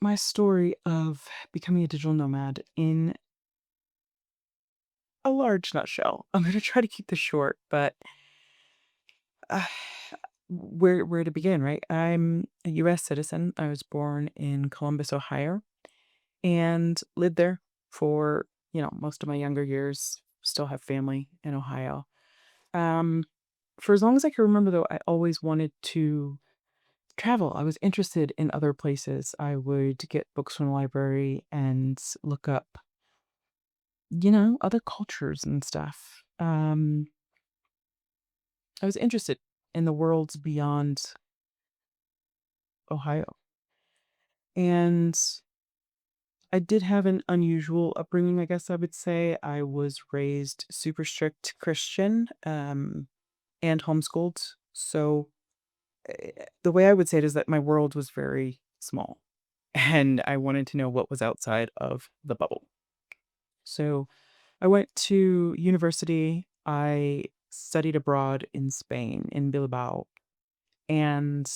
my story of becoming a digital nomad in a large nutshell. I'm gonna try to keep this short, but uh, where to begin, right? I'm a U.S. citizen. I was born in Columbus, Ohio, and lived there for most of my younger years. Still have family in Ohio. Um, for as long as I can remember, though, I always wanted to travel. I was interested in other places. I would get books from the library and look up other cultures and stuff. I was interested in the worlds beyond Ohio. And I did have an unusual upbringing, I guess I would say. I was raised super strict Christian, and homeschooled. So the way I would say it is that my world was very small, and I wanted to know what was outside of the bubble. So I went to university. I studied abroad in Spain, in Bilbao. And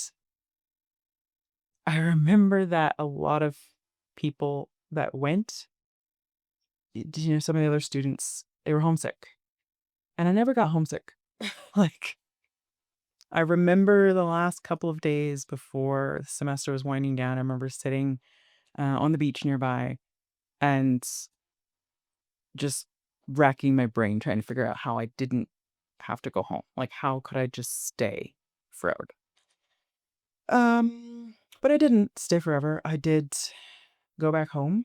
I remember that a lot of people that went, some of the other students, they were homesick. And I never got homesick. Like, I remember the last couple of days before the semester was winding down. I remember sitting on the beach nearby and just racking my brain trying to figure out how I didn't have to go home. Like, how could I just stay forever? But I didn't stay forever. I did go back home.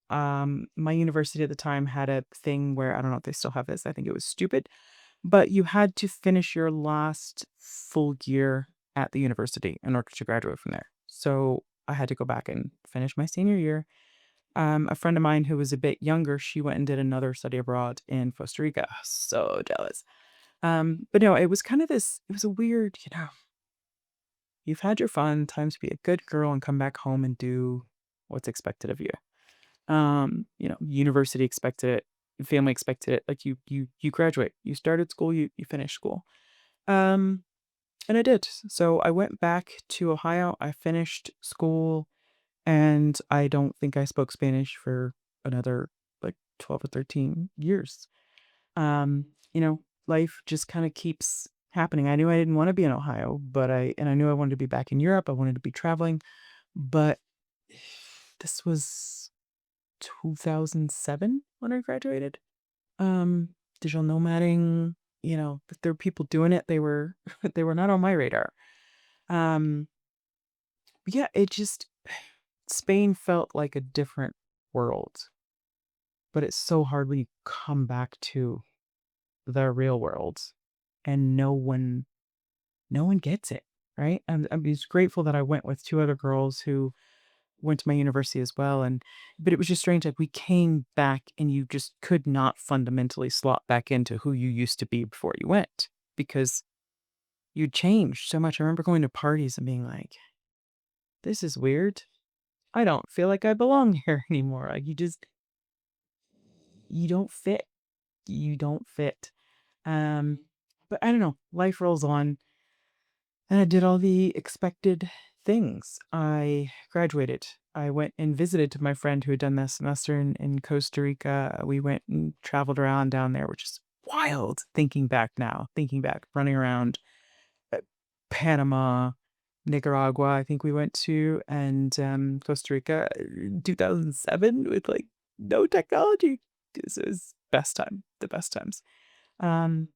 My university at the time had a thing where I don't know if they still have this. I think it was stupid, but you had to finish your last full year at the university in order to graduate from there. So I had to go back and finish my senior year. A friend of mine who was a bit younger, she went and did another study abroad in Costa Rica. So jealous. But no, it was kind of this. It was a weird, you've had your fun. Time to be a good girl and come back home and do what's expected of you. University expected it, family expected it. Like you graduate, you started school, you finish school. Um, and I did. So I went back to Ohio. I finished school, and I don't think I spoke Spanish for another like 12 or 13 years. Life just kind of keeps happening. I knew I didn't want to be in Ohio, but I knew I wanted to be back in Europe. I wanted to be traveling, but this was 2007 when I graduated. Um, Digital nomading, if there were people doing it, they were they were not on my radar. Um, but yeah, it just Spain felt like a different world, but it's so hard when you come back to the real world and no one gets it, right? I'm just grateful that I went with two other girls who went to my university as well, but it was just strange, like, we came back and you just could not fundamentally slot back into who you used to be before you went, because you changed so much. I remember going to parties and being like, "This is weird. I don't feel like I belong here anymore." Like, you don't fit. You don't fit. Um, but I don't know, life rolls on. And I did all the expected things. I graduated. I went and visited my friend who had done that semester in Costa Rica. We went and traveled around down there, which is wild thinking back now, thinking back, running around uh, Panama, Nicaragua, I think we went to, and Costa Rica, 2007 with like no technology. This was best time, the best times. Um,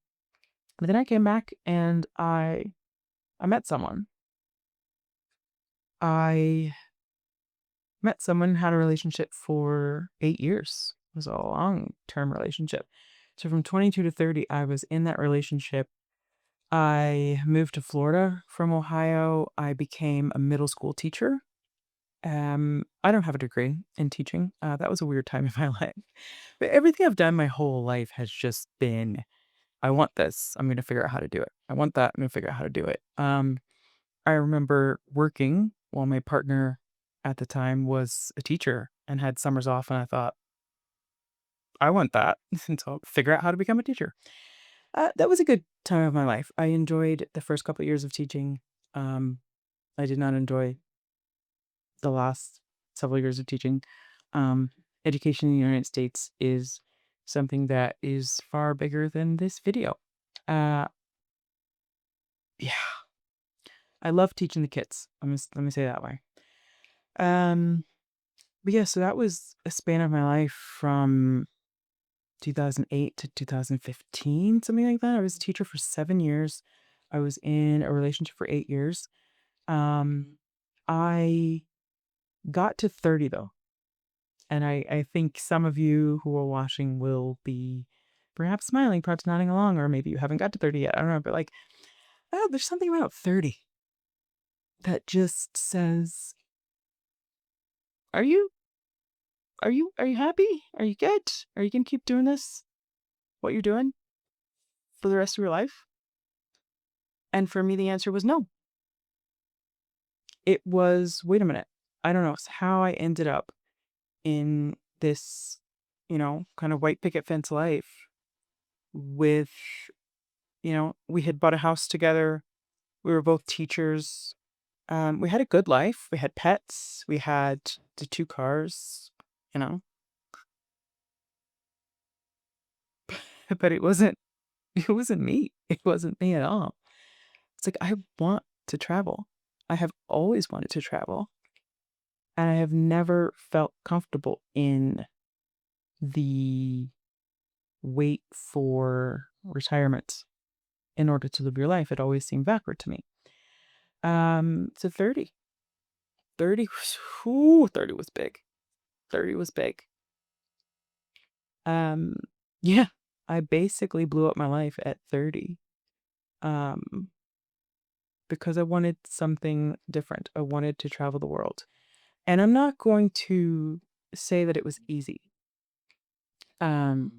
but then I came back and I met someone. I met someone, had a relationship for 8 years. It was a long-term relationship. So from 22 to 30, I was in that relationship. I moved to Florida from Ohio. I became a middle school teacher. I don't have a degree in teaching. That was a weird time in my life. But everything I've done my whole life has just been, I want this. I'm going to figure out how to do it. I want that. I'm going to figure out how to do it. I remember working while my partner at the time was a teacher and had summers off, and I thought, "I want that." And so figure out how to become a teacher. That was a good time of my life. I enjoyed the first couple of years of teaching. Um, I did not enjoy the last. several years of teaching. Um, Education in the United States is something that is far bigger than this video. Uh, yeah, I love teaching the kids. Let me say it that way. Um, but yeah, so that was a span of my life from 2008 to 2015, something like that. I was a teacher for 7 years. I was in a relationship for 8 years. I got to 30 though. And I think some of you who are watching will be perhaps smiling, perhaps nodding along, or maybe you haven't got to 30 yet. I don't know. But like, oh, there's something about 30 that just says, are you, are you happy? Are you good? Are you going to keep doing this, what you're doing for the rest of your life? And for me, the answer was no. It was, wait a minute. I don't know. It's how I ended up in this, kind of white picket fence life with, we had bought a house together. We were both teachers. We had a good life. We had pets. We had the two cars, you know, but it wasn't me. It wasn't me at all. It's like, I want to travel. I have always wanted to travel. And I have never felt comfortable in the wait for retirement in order to live your life. It always seemed backward to me. So 30. 30 was, 30 was big. 30 was big. Um, yeah, I basically blew up my life at 30. Um, because I wanted something different. I wanted to travel the world. And I'm not going to say that it was easy. Um,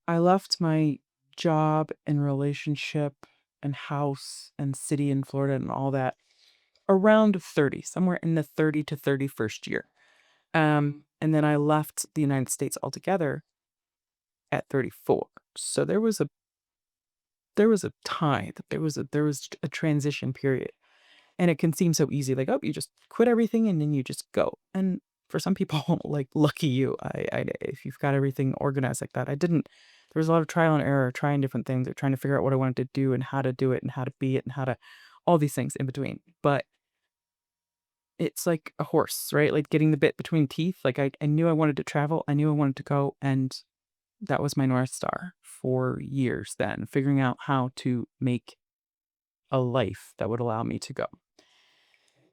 I left my job and relationship and house and city in Florida and all that around 30, somewhere in the 30 to 31st year. And then I left the United States altogether at 34. So there was a time, there was a transition period. And it can seem so easy, like, oh, you just quit everything and then you just go. And for some people, like, lucky you, if you've got everything organized like that. I didn't. There was a lot of trial and error, trying different things, or trying to figure out what I wanted to do and how to do it and how to be it and how to, all these things in between. But it's like a horse, right? Like getting the bit between teeth. Like I knew I wanted to travel. I knew I wanted to go. And that was my North Star for years then, figuring out how to make a life that would allow me to go.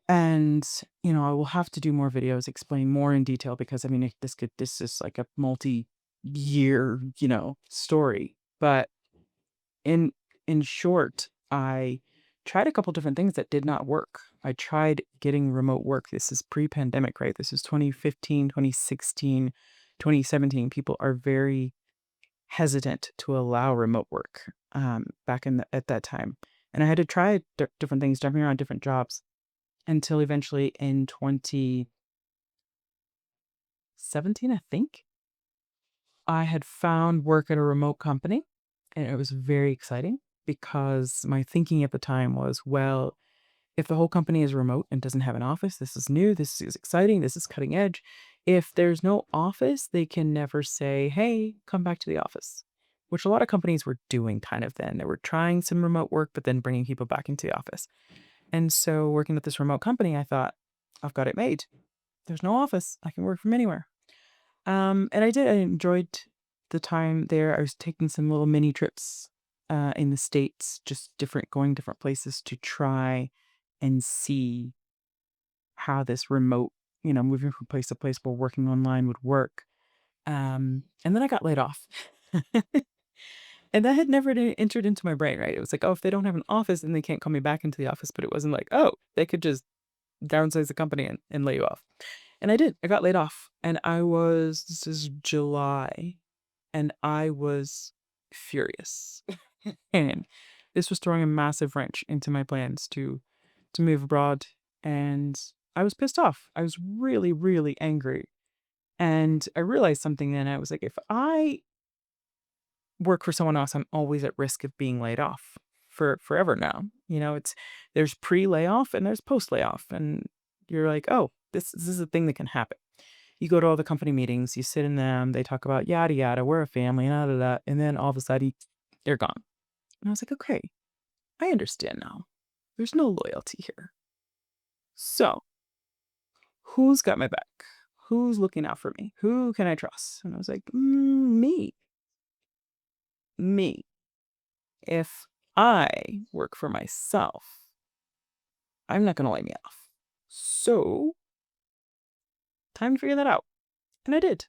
And, I will have to do more videos, explain more in detail because I mean, this is like a multi-year, story. But in in short, I tried a couple different things that did not work. I tried getting remote work. This is pre-pandemic, right? This is 2015, 2016, 2017. People are very hesitant to allow remote work back at that time. And I had to try different things, jumping around different jobs until eventually in 2017, I think, I had found work at a remote company. And it was very exciting because my thinking at the time was, well, if the whole company is remote and doesn't have an office, this is new, this is exciting, this is cutting edge. If there's no office, they can never say, hey, come back to the office, which a lot of companies were doing kind of then. They were trying some remote work, but then bringing people back into the office. And so working at this remote company, I thought, I've got it made. There's no office. I can work from anywhere. And I did. I enjoyed the time there. I was taking some little mini trips in the States, just going different places to try and see how this remote, moving from place to place while working online would work. And then I got laid off. And that had never entered into my brain, right? It was like, oh, if they don't have an office, then they can't call me back into the office. But it wasn't like, oh, they could just downsize the company and lay you off. And I did. I got laid off. And this is July, and I was furious. And this was throwing a massive wrench into my plans to move abroad. And I was pissed off. I was really, really angry. And I realized something then. I was like, if I work for someone else, I'm always at risk of being laid off for forever now. There's pre-layoff and there's post-layoff. And you're like, oh, This is a thing that can happen. You go to all the company meetings, you sit in them, they talk about yada yada, we're a family, da da da, and then all of a sudden they're gone. And I was like, okay, I understand now. There's no loyalty here. So who's got my back? Who's looking out for me? Who can I trust? And I was like, me, me. If I work for myself, I'm not going to lay me off. So time to figure that out. And I did.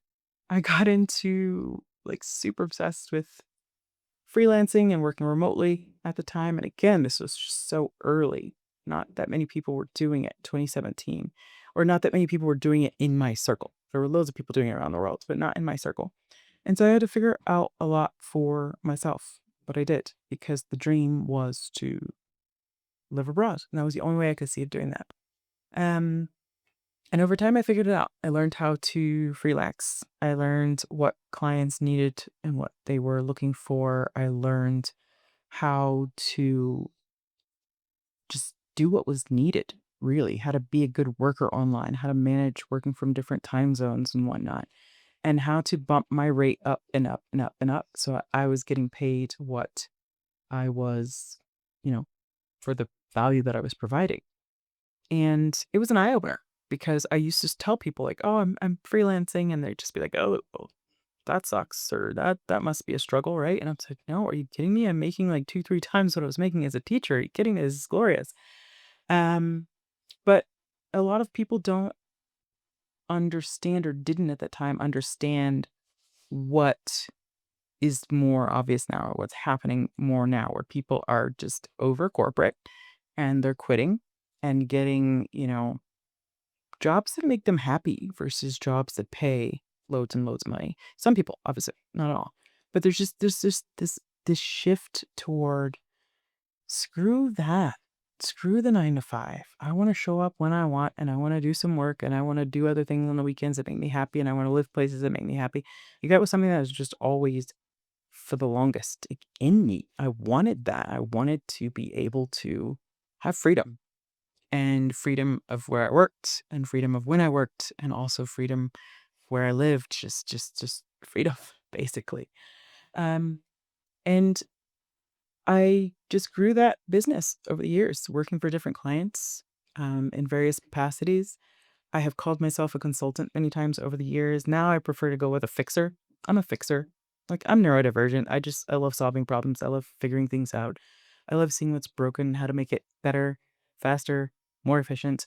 I got into like super obsessed with freelancing and working remotely at the time. And again, this was just so early. Not that many people were doing it, 2017, or not that many people were doing it in my circle. There were loads of people doing it around the world, but not in my circle. And so I had to figure out a lot for myself. But I did because the dream was to live abroad. And that was the only way I could see of doing that. Um, and over time, I figured it out. I learned how to freelance. I learned what clients needed and what they were looking for. I learned how to just do what was needed, really, how to be a good worker online, how to manage working from different time zones and whatnot, and how to bump my rate up and up and up and up. So I was getting paid what I was, you know, for the value that I was providing. And it was an eye opener because I used to tell people like, "Oh, I'm freelancing," and they'd just be like, "Oh, well, that sucks," or "That must be a struggle, right?" And I'm like, "No, are you kidding me? I'm making like 2, 3 times what I was making as a teacher. Are you kidding me? This is glorious." Um, but a lot of people don't understand or didn't at that time understand what is more obvious now or what's happening more now where people are just over corporate and they're quitting and getting, jobs that make them happy versus jobs that pay loads and loads of money. Some people, obviously, not all. But there's just this shift toward screw that. Screw the 9 to 5. I want to show up when I want and I want to do some work and I want to do other things on the weekends that make me happy and I want to live places that make me happy. That was something that was just always for the longest in me. I wanted that. I wanted to be able to have freedom and freedom of where I worked and freedom of when I worked and also freedom where I lived. Just freedom, basically. Um, and I just grew that business over the years, working for different clients in various capacities. I have called myself a consultant many times over the years. Now I prefer to go with a fixer. I'm a fixer. Like I'm neurodivergent. I love solving problems. I love figuring things out. I love seeing what's broken, how to make it better, faster, more efficient.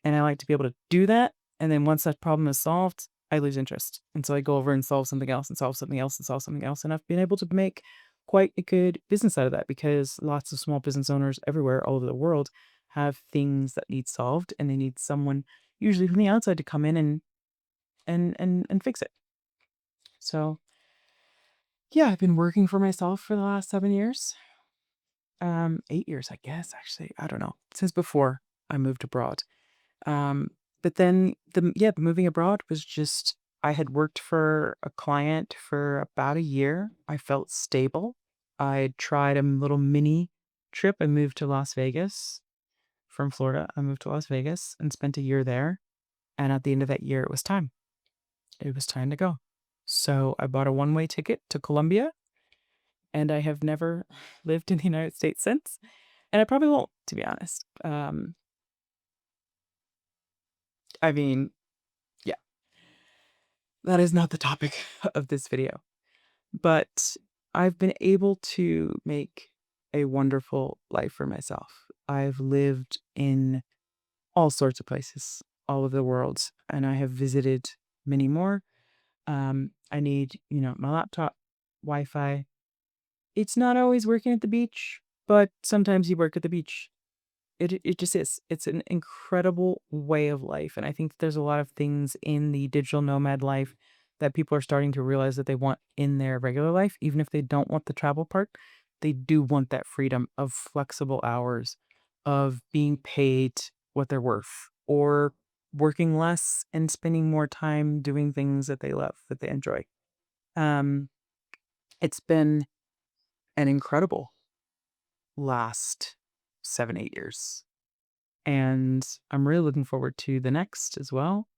And I like to be able to do that. And then once that problem is solved, I lose interest. And so I go over and solve something else and solve something else and solve something else. And I've been able to make quite a good business out of that because lots of small business owners everywhere, all over the world, have things that need solved and they need someone usually from the outside to come in and fix it. So yeah, I've been working for myself for the last 7 years. 8 years, I guess, actually. I don't know. Since before I moved abroad. Um, but then the moving abroad was just I had worked for a client for about a year. I felt stable. I tried a little mini trip. I moved to Las Vegas from Florida. I moved to Las Vegas and spent a year there. And at the end of that year, it was time. It was time to go. So I bought a one-way ticket to Colombia, and I have never lived in the United States since. And I probably won't, to be honest. I mean, yeah, that is not the topic of this video. But I've been able to make a wonderful life for myself. I've lived in all sorts of places all over the world, and I have visited many more. I need, my laptop, Wi-Fi. It's not always working at the beach, but sometimes you work at the beach. It just is. It's an incredible way of life, and I think there's a lot of things in the digital nomad life that people are starting to realize that they want in their regular life, even if they don't want the travel part. They do want that freedom of flexible hours, of being paid what they're worth, or working less and spending more time doing things that they love, that they enjoy. Um, it's been an incredible last 7, 8 years. And I'm really looking forward to the next as well.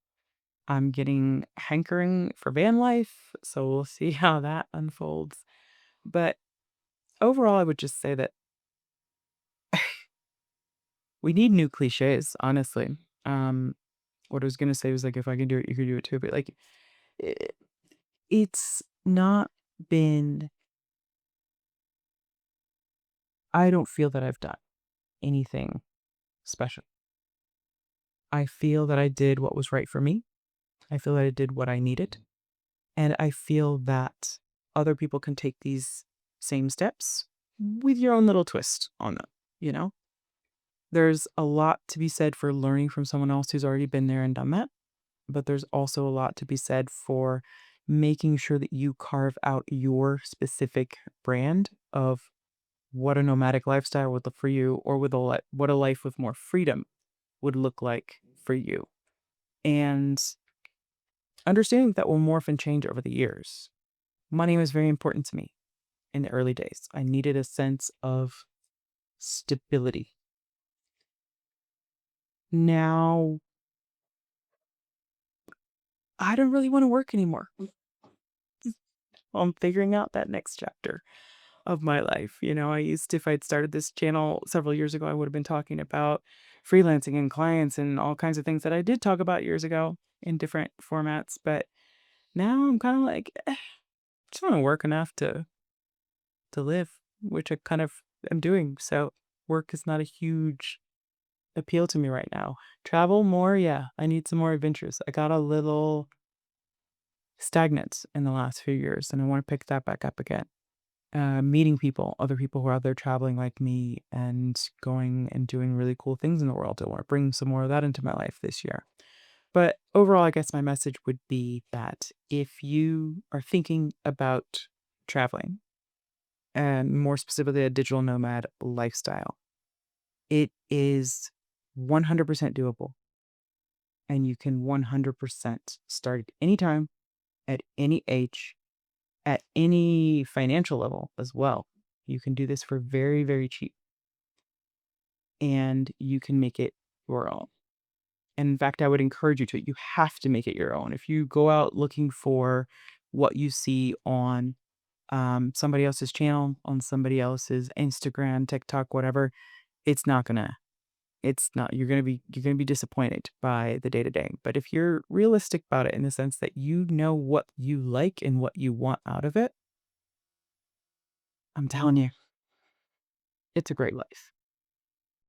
I'm getting hankering for van life, so we'll see how that unfolds. But overall, I would just say that we need new cliches, honestly. Um, what I was gonna say was like, if I can do it, you can do it too. But like, i it's not been. I don't feel that I've done anything special. I feel that I did what was right for me. I feel that I did what I needed. And I feel that other people can take these same steps with your own little twist on them, you know? There's a lot to be said for learning from someone else who's already been there and done that, but there's also a lot to be said for making sure that you carve out your specific brand of what a nomadic lifestyle would look for you, or with what a life with more freedom would look like for you. And understanding that will morph and change over the years. Money was very important to me in the early days. I needed a sense of stability. Now, I don't really want to work anymore. I'm figuring out that next chapter of my life. If I'd started this channel several years ago, I would have been talking about freelancing and clients and all kinds of things that I did talk about years ago in different formats. But now I'm kind of like, just want to work enough to live, which I kind of am doing. So work is not a huge appeal to me right now. Travel more, yeah. I need some more adventures. I got a little stagnant in the last few years, and I want to pick that back up again. Meeting people, other people who are out there traveling like me and going and doing really cool things in the world. I want to bring some more of that into my life this year. But overall, I guess my message would be that if you are thinking about traveling, and more specifically a digital nomad lifestyle, it is 100% doable. And you can 100% start at any time, at any age, at any financial level as well. You can do this for very, very cheap, and you can make it your own. And in fact, I would encourage you to. You have to make it your own. If you go out looking for what you see on somebody else's channel, on somebody else's Instagram, TikTok, whatever, it's not gonna it's not you're gonna be disappointed by the day to day. But if you're realistic about it in the sense that you know what you like and what you want out of it, I'm telling you, it's a great life.